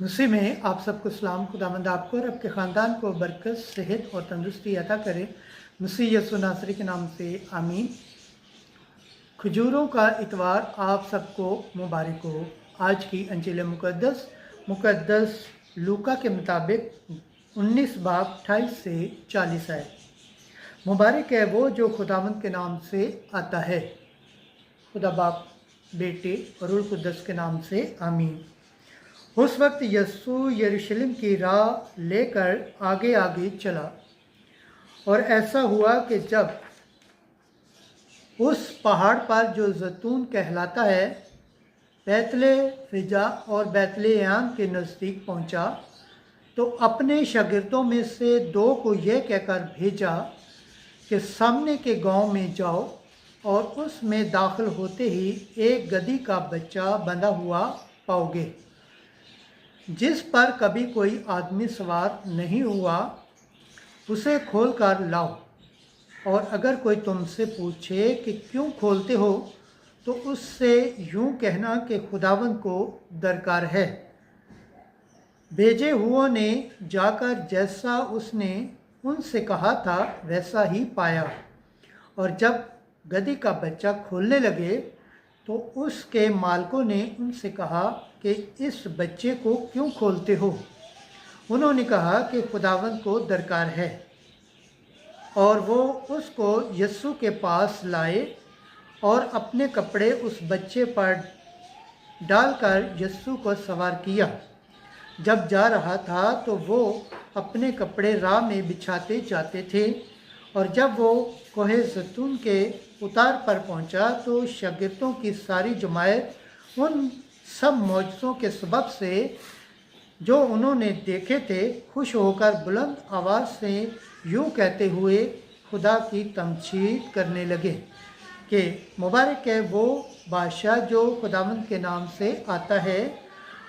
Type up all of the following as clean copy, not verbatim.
मसीह में आप सबको सलाम। खुदावंद आपको और आपके ख़ानदान को बरकत, सेहत और तंदुरुस्ती अता करे। मसीह यीशु नासरी के नाम से आमीन। खजूरों का इतवार आप सबको मुबारक हो। आज की अंजिल मुक़द्दस लूका के मुताबिक 19 बाब 28 से 40 है। मुबारक है वो जो खुदावंद के नाम से आता है। खुदा बाप, बेटे और रूह कुद्दस के नाम से आमीन। उस वक्त यीशु यरूशलेम की राह लेकर आगे आगे चला, और ऐसा हुआ कि जब उस पहाड़ पर जो जैतून कहलाता है, बैतलहम और बैतलहम के नज़दीक पहुंचा, तो अपने शागिर्दों में से 2 को यह कहकर भेजा कि सामने के गांव में जाओ, और उसमें दाखिल होते ही एक गदही का बच्चा बंधा हुआ पाओगे, जिस पर कभी कोई आदमी सवार नहीं हुआ। उसे खोल कर लाओ, और अगर कोई तुमसे पूछे कि क्यों खोलते हो, तो उससे यूं कहना कि खुदावंद को दरकार है। भेजे हुओं ने जाकर जैसा उसने उनसे कहा था वैसा ही पाया, और जब गदही का बच्चा खोलने लगे तो उसके मालिकों ने उनसे कहा कि इस बच्चे को क्यों खोलते हो। उन्होंने कहा कि खुदावंद को दरकार है, और वो उसको यीशु के पास लाए और अपने कपड़े उस बच्चे पर डालकर यीशु को सवार किया। जब जा रहा था तो वो अपने कपड़े राह में बिछाते जाते थे, और जब वो कोहे जैतून के उतार पर पहुंचा तो शागिर्दों की सारी जमायत उन सब मौजज़ों के सबब से जो उन्होंने देखे थे खुश होकर बुलंद आवाज़ से यूं कहते हुए खुदा की तमजीद करने लगे कि मुबारक है वो बादशाह जो खुदावंद के नाम से आता है।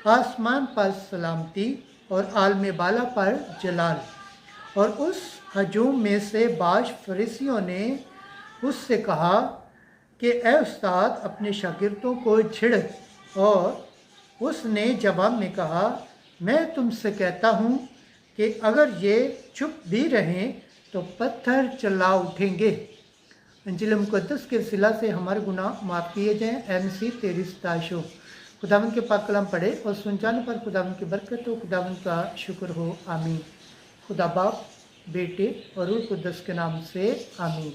आसमान पर सलामती और आलम बाला पर जलाल। और उस हजूम में से बाज फरीसियों ने उससे कहा कि ए उस्ताद, अपने शागिर्दों को छिड़। और उसने जवाब में कहा, मैं तुमसे कहता हूँ कि अगर ये चुप भी रहें तो पत्थर चिल्ला उठेंगे। अंजिल मुक़द्दस के सिला से हमारे गुनाह माफ़ किए जाएँ। ए मसीह, तेरी सताइश हो। खुदावंद के पाक कलाम पढ़े और सुन जाने पर खुदावंद की बरकत हो। खुदावंद का शुक्र हो। आमीन। खुदा बाप, बेटे और रूह कुद्दस के नाम से आमीन।